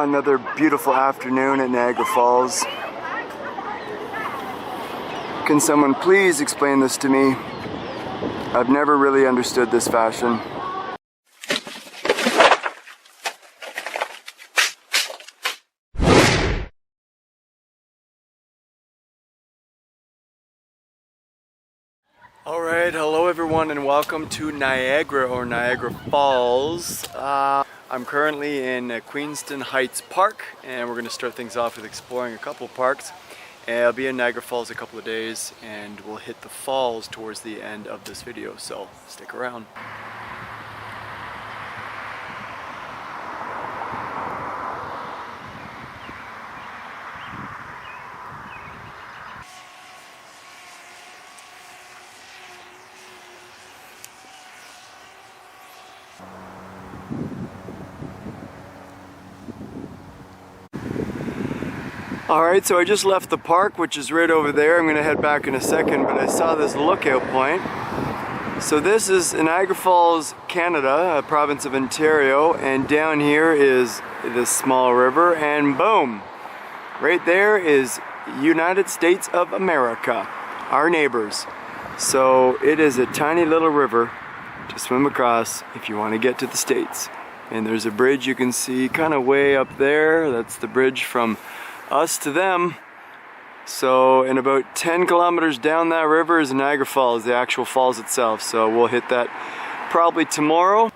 another beautiful afternoon at Niagara Falls. Can someone please explain this to me? I've never really understood this fashion. Alright, hello everyone and welcome to Niagara or Niagara Falls. I'm currently in Queenston Heights Park and we're going to start things off with exploring a couple parks. And I'll be in Niagara Falls a couple of days and we'll hit the falls towards the end of this video, so stick around. Alright, so I just left the park, which is right over there. I'm going to head back in a second, but I saw this lookout point. So this is Niagara Falls, Canada, a province of Ontario, and down here is this small river, and boom! Right there is United States of America, our neighbors. So it is a tiny little river to swim across if you want to get to the States. And there's a bridge you can see kind of way up there. That's the bridge from us to them. So in about 10 kilometers down that river is Niagara Falls, the actual falls itself. So we'll hit that probably tomorrow.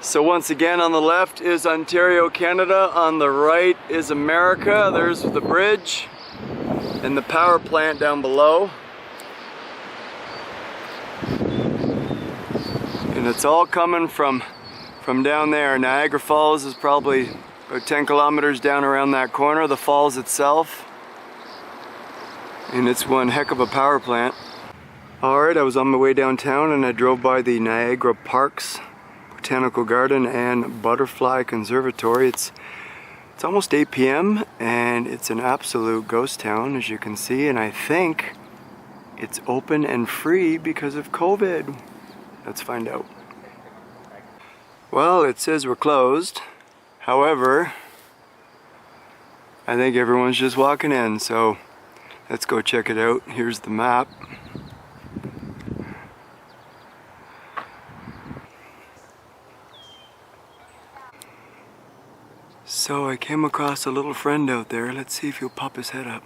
So once again, on the left is Ontario, Canada. On the right is America. There's the bridge and the power plant down below. And it's all coming from down there. Niagara Falls is probably about 10 kilometers down around that corner, the falls itself. And it's one heck of a power plant. Alright, I was on my way downtown and I drove by the Niagara Parks, Botanical Garden and Butterfly Conservatory. It's almost 8 p.m. and it's an absolute ghost town, as you can see, and I think it's open and free because of COVID. Let's find out. Well, it says we're closed. However, I think everyone's just walking in, so let's go check it out. Here's the map. So I came across a little friend out there. Let's see if he'll pop his head up.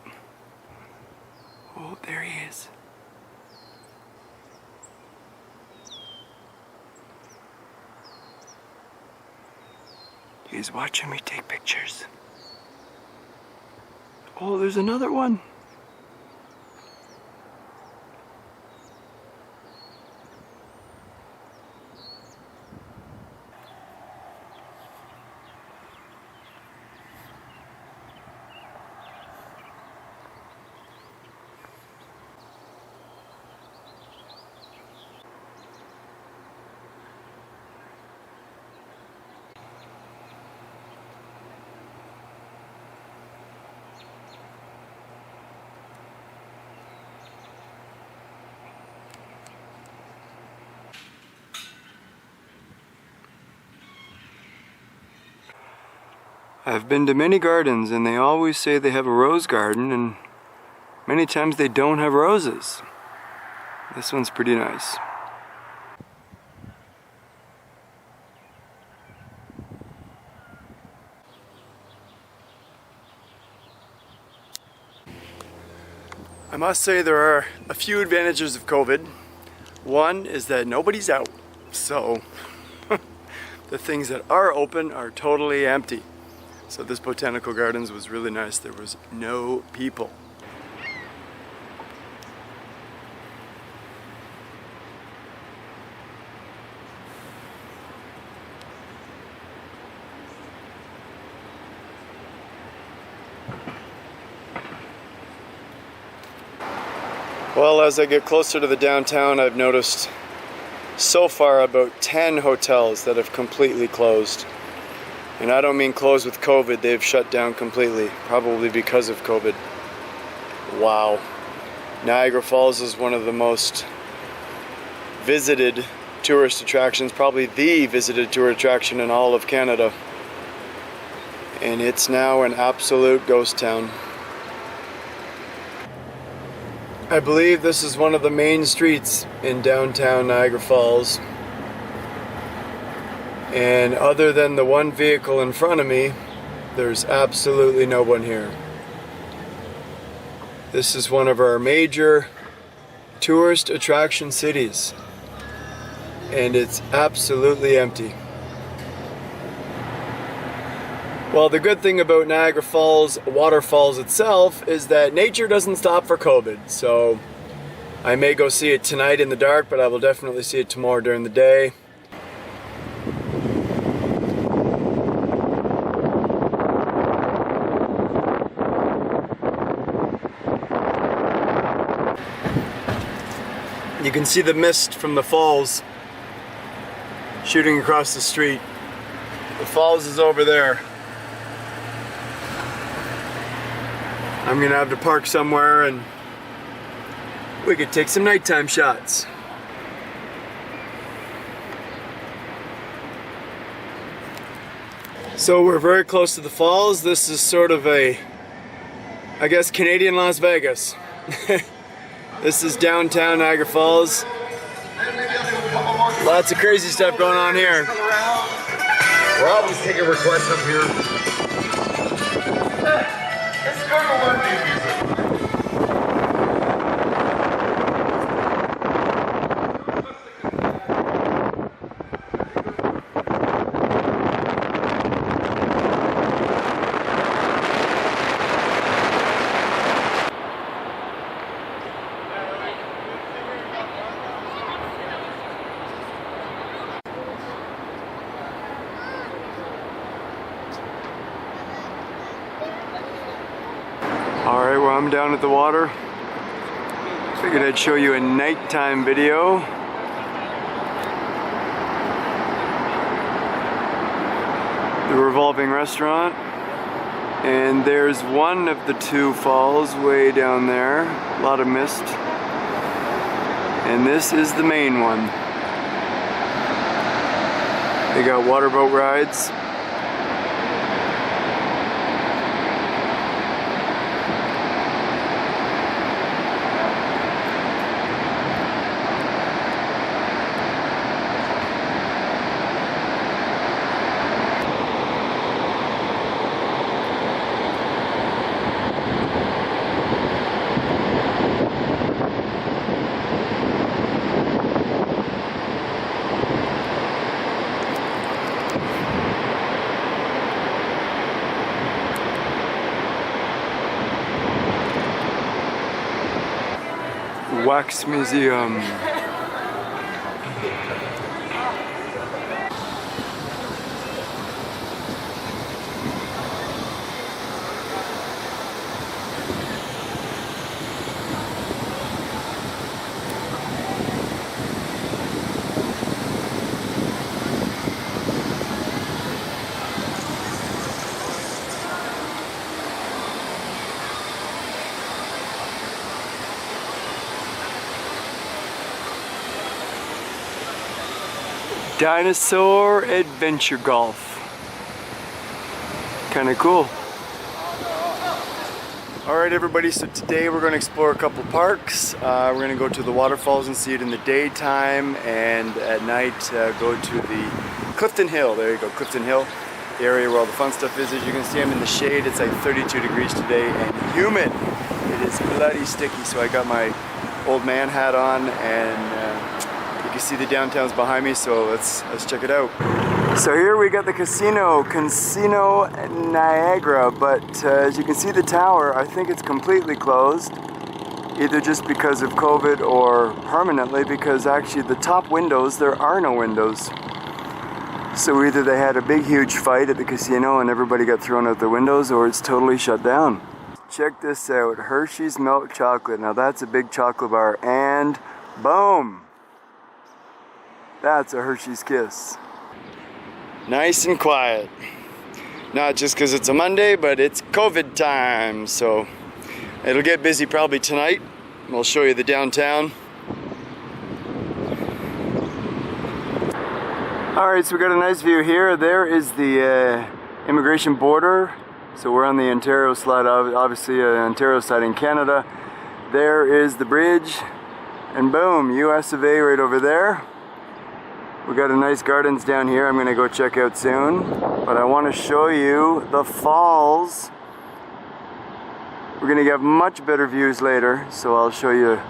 Oh, there he is. He's watching me take pictures. Oh, there's another one. I've been to many gardens and they always say they have a rose garden, and many times they don't have roses. This one's pretty nice. I must say there are a few advantages of COVID. One is that nobody's out, so the things that are open are totally empty. So this Botanical Gardens was really nice. There was no people. Well, as I get closer to the downtown, I've noticed so far about 10 hotels that have completely closed. And I don't mean closed with COVID, they've shut down completely, probably because of COVID. Wow. Niagara Falls is one of the most visited tourist attractions, probably the visited tourist attraction in all of Canada. And it's now an absolute ghost town. I believe this is one of the main streets in downtown Niagara Falls. And other than the one vehicle in front of me, there's absolutely no one here. This is one of our major tourist attraction cities, and it's absolutely empty. Well, the good thing about Niagara Falls waterfalls itself is that nature doesn't stop for COVID, so I may go see it tonight in the dark, but I will definitely see it tomorrow during the day. You can see the mist from the falls shooting across the street. The falls is over there. I'm gonna have to park somewhere and we could take some nighttime shots. So we're very close to the falls. This is sort of a, I guess, Canadian Las Vegas. This is downtown Niagara Falls. Lots of crazy stuff going on here. We're always taking requests up here. Let's go to one music. Alright, well, I'm down at the water. Figured I'd show you a nighttime video. The revolving restaurant. And there's one of the two falls way down there. A lot of mist. And this is the main one. They got water boat rides. Wax Museum. Dinosaur Adventure Golf. Kind of cool. Alright everybody, so today we're going to explore a couple parks. We're going to go to the waterfalls and see it in the daytime, and at night go to the Clifton Hill. There you go, Clifton Hill. The area where all the fun stuff is. As you can see, I'm in the shade. It's like 32 degrees today and humid. It is bloody sticky, so I got my old man hat on, and you can see the downtown's behind me, so let's check it out. So here we got the Casino Niagara, but as you can see the tower, I think it's completely closed, either just because of COVID or permanently, because actually the top windows, there are no windows. So either they had a big huge fight at the casino and everybody got thrown out the windows, or it's totally shut down. Check this out, Hershey's milk chocolate. Now that's a big chocolate bar, and boom! That's a Hershey's Kiss. Nice and quiet. Not just because it's a Monday, but it's COVID time, so it'll get busy probably tonight. We'll show you the downtown. Alright, so we got a nice view here. There is the immigration border. So we're on the Ontario side, obviously Ontario side in Canada. There is the bridge, and boom, US of A right over there. We got a nice gardens down here I'm gonna go check out soon. But I want to show you the falls. We're gonna get much better views later, so I'll show you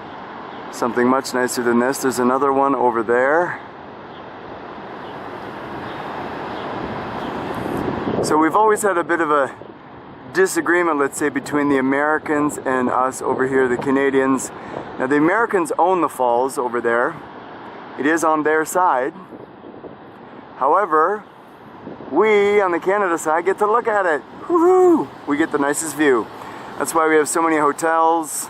something much nicer than this. There's another one over there. So we've always had a bit of a disagreement, let's say, between the Americans and us over here, the Canadians. Now the Americans own the falls over there. It is on their side. However, we on the Canada side get to look at it. Woohoo! We get the nicest view. That's why we have so many hotels,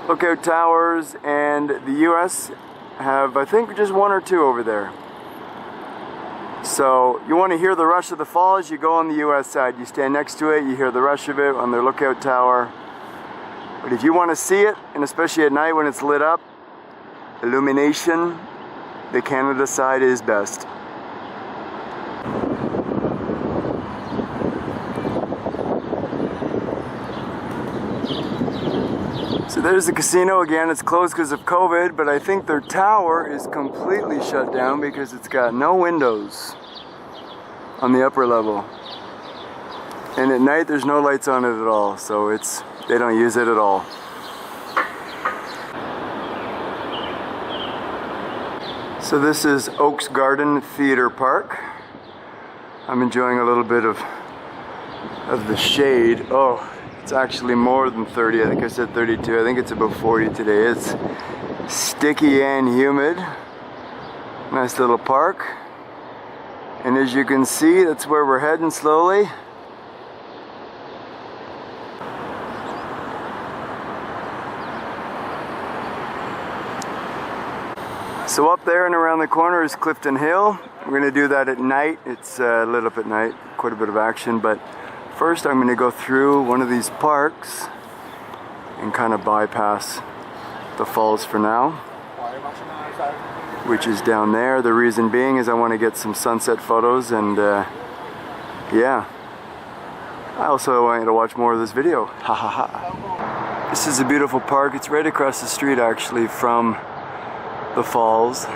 lookout towers, and the US have, I think, just one or two over there. So you want to hear the rush of the falls, you go on the US side. You stand next to it, you hear the rush of it on their lookout tower. But if you want to see it, and especially at night when it's lit up, illumination, the Canada side is best. So there's the casino again. It's closed because of COVID, but I think their tower is completely shut down because it's got no windows on the upper level. And at night there's no lights on it at all, so they don't use it at all. So this is Oaks Garden Theatre Park. I'm enjoying a little bit of the shade. Oh, it's actually more than 30. I think I said 32. I think it's about 40 today. It's sticky and humid. Nice little park. And as you can see, that's where we're heading slowly. So up there and around the corner is Clifton Hill. We're going to do that at night. It's lit up at night, quite a bit of action. But first I'm going to go through one of these parks and kind of bypass the falls for now, which is down there. The reason being is I want to get some sunset photos, and yeah. I also want you to watch more of this video. Ha ha ha. This is a beautiful park. It's right across the street actually from the falls.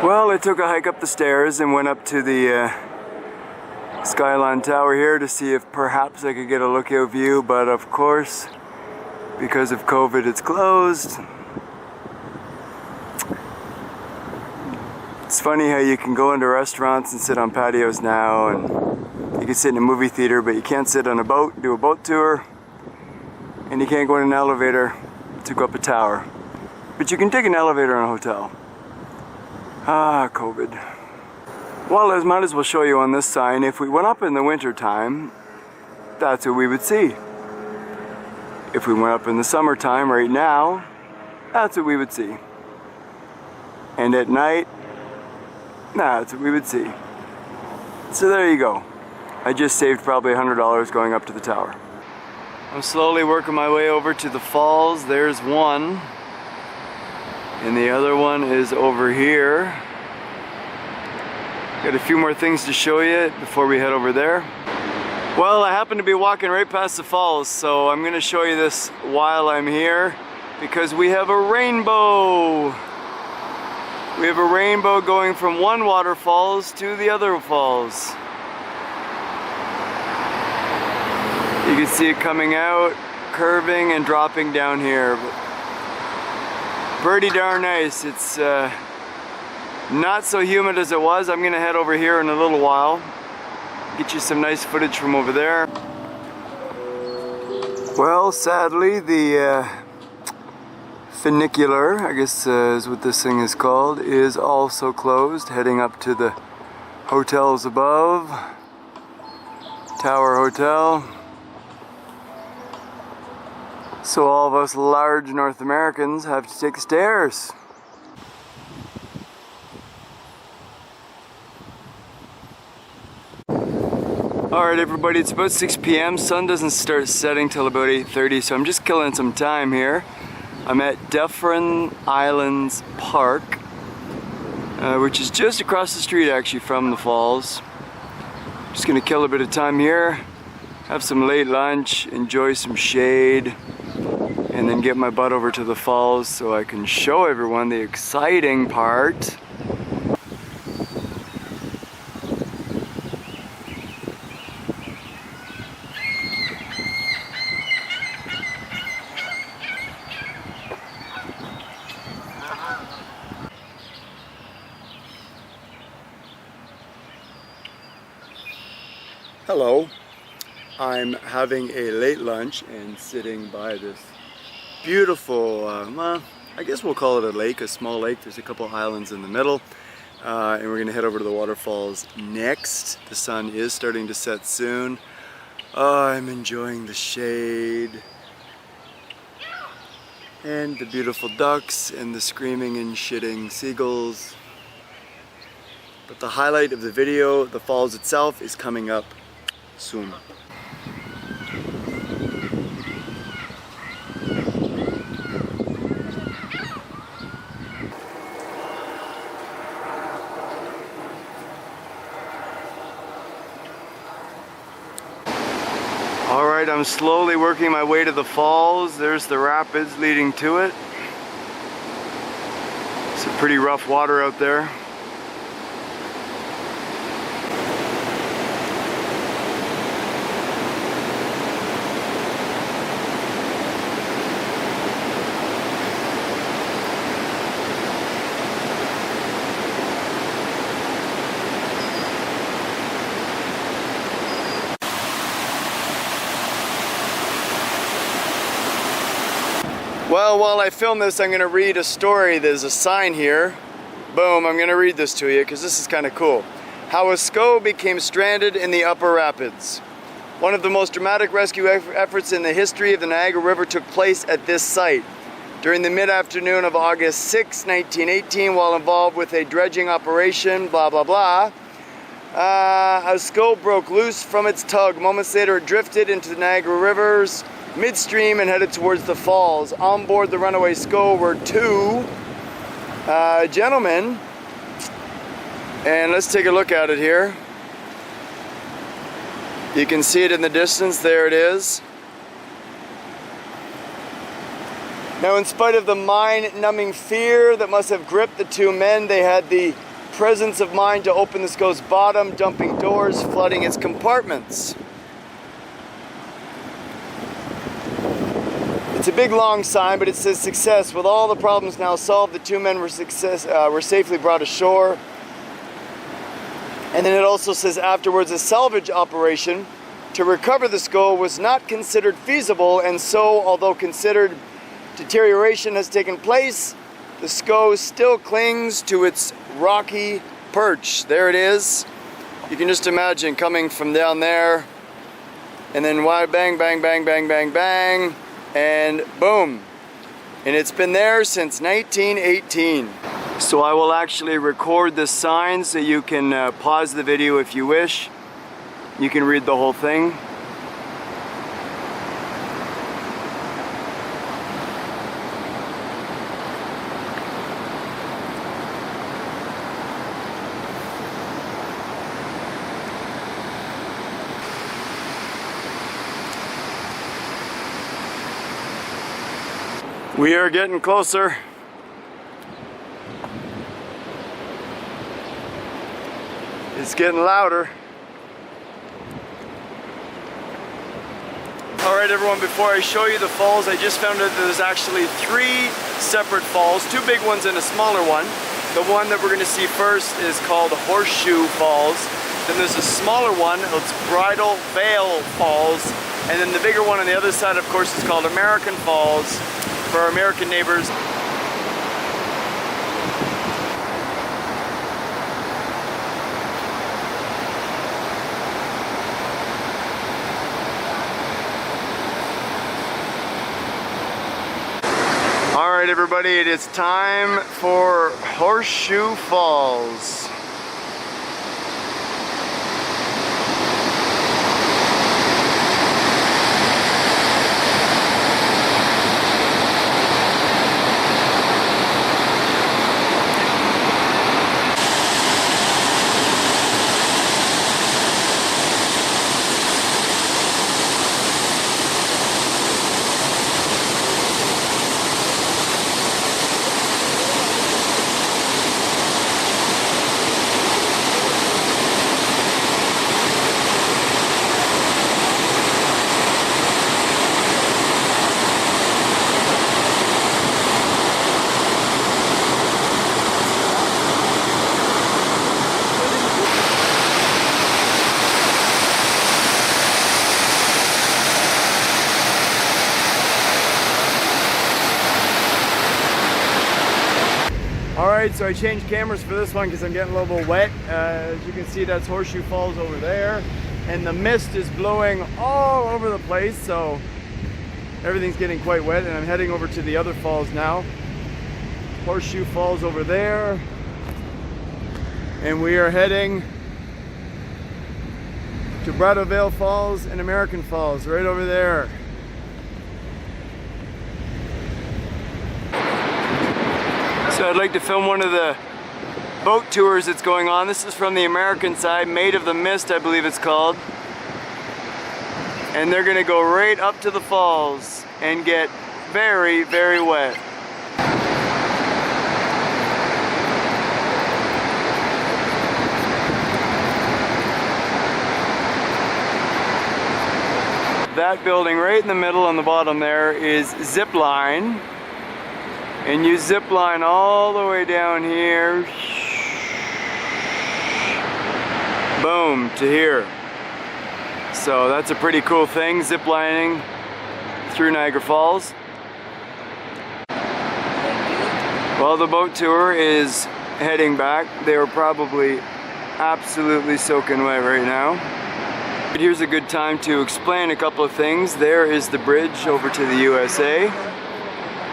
Well, I took a hike up the stairs and went up to the Skyline Tower here to see if perhaps I could get a lookout view, but of course, because of COVID, it's closed. It's funny how you can go into restaurants and sit on patios now, and you can sit in a movie theater, but you can't sit on a boat, do a boat tour, and you can't go in an elevator to go up a tower. But you can take an elevator in a hotel. Ah, COVID. Well, I might as well show you on this sign. If we went up in the winter time, that's what we would see. If we went up in the summertime right now, that's what we would see. And at night, that's what we would see. So there you go. I just saved probably $100 going up to the tower. I'm slowly working my way over to the falls. There's one. And the other one is over here. Got a few more things to show you before we head over there. Well, I happen to be walking right past the falls, so I'm going to show you this while I'm here, because we have a rainbow. We have a rainbow going from one waterfalls to the other falls. You can see it coming out, curving and dropping down here. Pretty darn nice. It's not so humid as it was. I'm gonna head over here in a little while, get you some nice footage from over there. Well, sadly, the funicular, I guess is what this thing is called, is also closed, heading up to the hotels above. Tower Hotel. So all of us large North Americans have to take the stairs. Alright everybody, it's about 6 p.m. Sun doesn't start setting till about 8:30, so I'm just killing some time here. I'm at Dufferin Islands Park, which is just across the street actually from the falls. Just gonna kill a bit of time here, have some late lunch, enjoy some shade, and then get my butt over to the falls so I can show everyone the exciting part. Hello, I'm having a late lunch and sitting by this beautiful, well, I guess we'll call it a lake, a small lake. There's a couple islands in the middle, and we're gonna head over to the waterfalls next. The sun is starting to set soon. I'm enjoying the shade and the beautiful ducks and the screaming and shitting seagulls. But the highlight of the video, the falls itself, is coming up soon. Alright, I'm slowly working my way to the falls. There's the rapids leading to it. It's a pretty rough water out there. Well, while I film this, I'm going to read a story. There's a sign here. Boom, I'm going to read this to you because this is kind of cool. How a SCO became stranded in the upper rapids. One of the most dramatic rescue efforts in the history of the Niagara River took place at this site. During the mid-afternoon of August 6, 1918, while involved with a dredging operation, blah, blah, blah, a SCO broke loose from its tug. Moments later, it drifted into the Niagara River's midstream and headed towards the falls. On board the runaway SCO were two gentlemen, and let's take a look at it here. You can see it in the distance. There it is. Now, in spite of the mind-numbing fear that must have gripped the two men, they had the presence of mind to open the SCO's bottom, dumping doors, flooding its compartments. It's a big long sign, but it says success. With all the problems now solved, the two men were safely brought ashore. And then it also says afterwards, a salvage operation to recover the SCO was not considered feasible, and so, although considered deterioration has taken place, the SCO still clings to its rocky perch. There it is. You can just imagine coming from down there, and then bang, bang, bang, bang, bang, bang, and boom. And it's been there since 1918. So I will actually record this sign so you can pause the video if you wish. You can read the whole thing. We are getting closer. It's getting louder. Alright everyone, before I show you the falls, I just found out that there's actually 3 separate falls, 2 big ones and a smaller one. The one that we're going to see first is called Horseshoe Falls. Then there's a smaller one, it's Bridal Veil Falls. And then the bigger one on the other side, of course, is called American Falls, for our American neighbors. Alright everybody, it is time for Horseshoe Falls. Alright, so I changed cameras for this one because I'm getting a little bit wet. As you can see, that's Horseshoe Falls over there. And the mist is blowing all over the place, so everything's getting quite wet. And I'm heading over to the other falls now. Horseshoe Falls over there. And we are heading to Bridal Veil Falls and American Falls, right over there. So I'd like to film one of the boat tours that's going on. This is from the American side, Maid of the Mist, I believe it's called. And they're gonna go right up to the falls and get very, very wet. That building right in the middle on the bottom there is zip line. And you zip line all the way down here. Boom, to here. So that's a pretty cool thing, zip lining through Niagara Falls. While the boat tour is heading back, they are probably absolutely soaking wet right now. But here's a good time to explain a couple of things. There is the bridge over to the USA.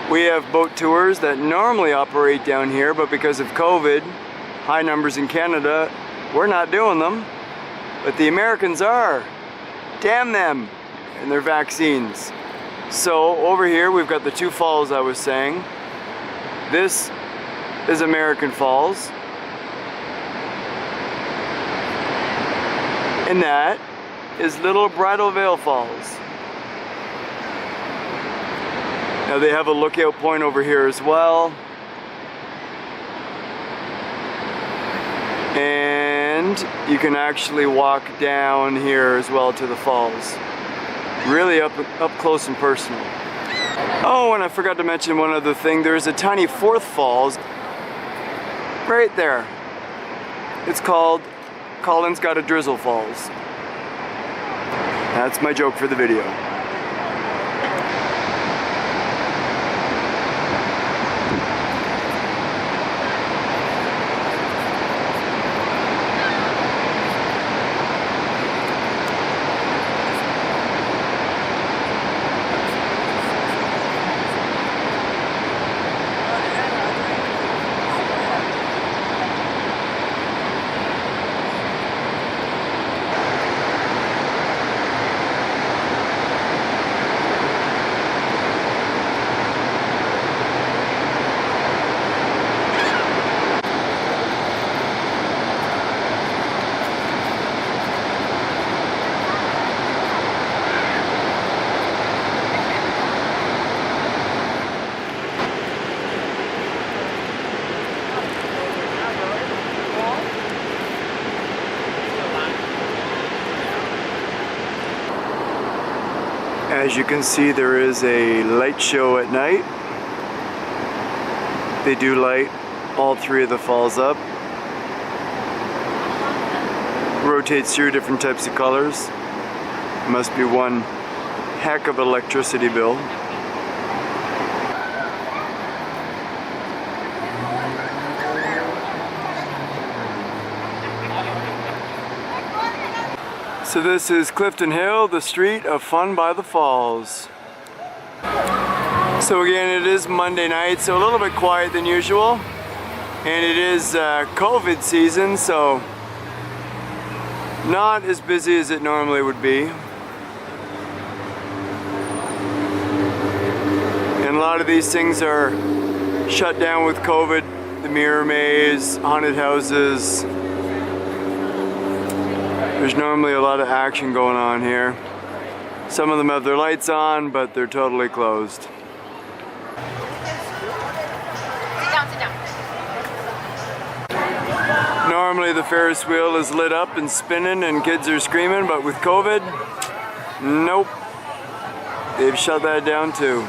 We have boat tours that normally operate down here, but because of COVID, high numbers in Canada, we're not doing them. But the Americans are. Damn them and their vaccines. So over here we've got the two falls I was saying. This is American Falls. And that is Little Bridal Veil Falls. Now they have a lookout point over here as well. And you can actually walk down here as well to the falls. Really up close and personal. Oh, and I forgot to mention one other thing. There's a tiny fourth falls right there. It's called Colin's Got a Drizzle Falls. That's my joke for the video. As you can see, there is a light show at night. They do light all three of the falls up. Rotates through different types of colors. Must be one heck of an electricity bill. So this is Clifton Hill, the street of fun by the falls. So again, it is Monday night, so a little bit quiet than usual. And it is COVID season, so not as busy as it normally would be. And a lot of these things are shut down with COVID. The Mirror Maze, haunted houses. There's normally a lot of action going on here. Some of them have their lights on, but they're totally closed. Sit down, sit down. Normally the Ferris wheel is lit up and spinning and kids are screaming, but with COVID, nope. They've shut that down too.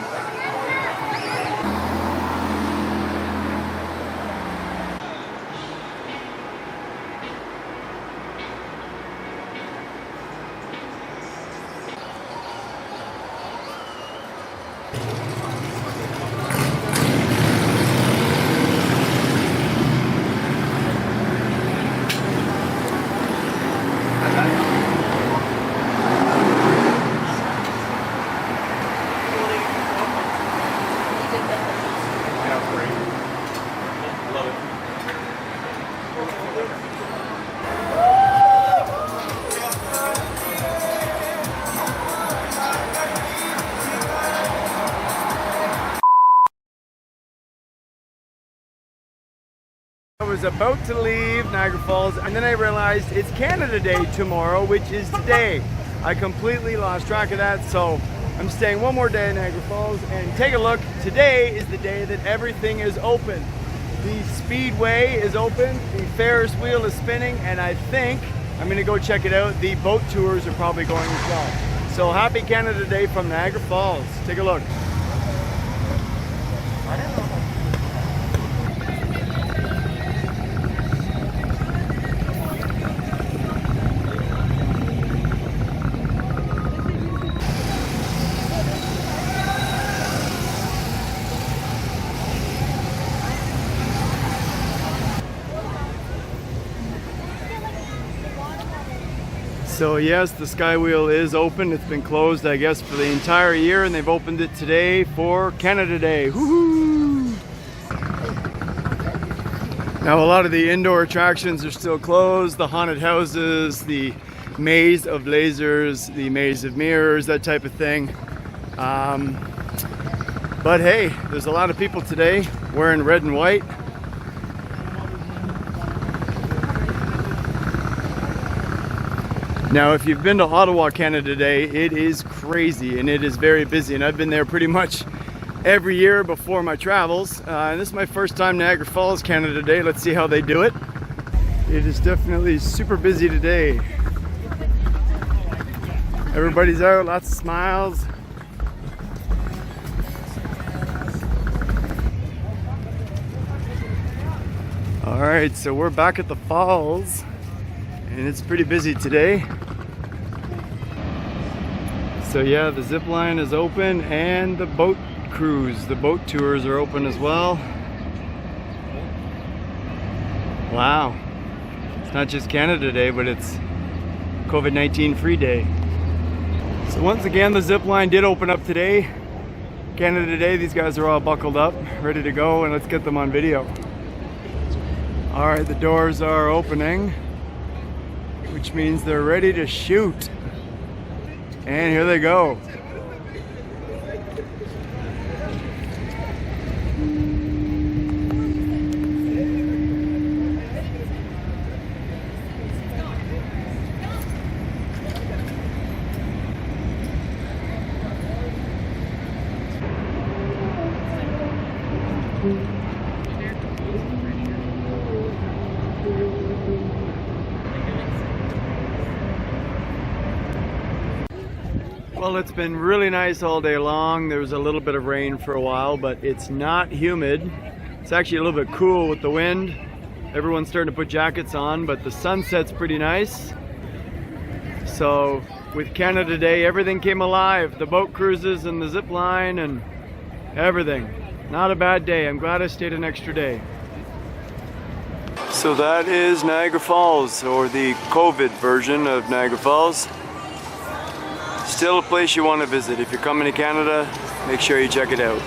was about to leave Niagara Falls, and then I realized it's Canada Day tomorrow, which is today. I completely lost track of that, so I'm staying one more day in Niagara Falls. And take a look, today is the day that everything is open. The Speedway is open, the ferris wheel is spinning, and I think I'm gonna go check it out. The boat tours are probably going as well. So happy Canada Day from Niagara Falls. Take a look. So yes, the Skywheel is open. It's been closed, I guess, for the entire year, and they've opened it today for Canada Day. Woohoo! Now a lot of the indoor attractions are still closed. The haunted houses, the maze of lasers, the maze of mirrors, that type of thing. But hey, there's a lot of people today wearing red and white. Now, if you've been to Ottawa, Canada Day, it is crazy and it is very busy, and I've been there pretty much every year before my travels. And this is my first time Niagara Falls, Canada Day. Let's see how they do it. It is definitely super busy today. Everybody's out, lots of smiles. All right, so we're back at the falls, and it's pretty busy today. So yeah, the zip line is open, and the boat cruise, the boat tours are open as well. Wow, it's not just Canada Day, but it's COVID-19 free day. So once again, the zip line did open up today. Canada Day, these guys are all buckled up, ready to go, and let's get them on video. All right, the doors are opening, which means they're ready to shoot. And here they go. Well, it's been really nice all day long. There was a little bit of rain for a while, but it's not humid. It's actually a little bit cool with the wind. Everyone's starting to put jackets on, but the sunset's pretty nice. So with Canada Day, everything came alive. The boat cruises and the zip line and everything. Not a bad day. I'm glad I stayed an extra day. So that is Niagara Falls, or the COVID version of Niagara Falls. Still a place you want to visit. If you're coming to Canada, make sure you check it out.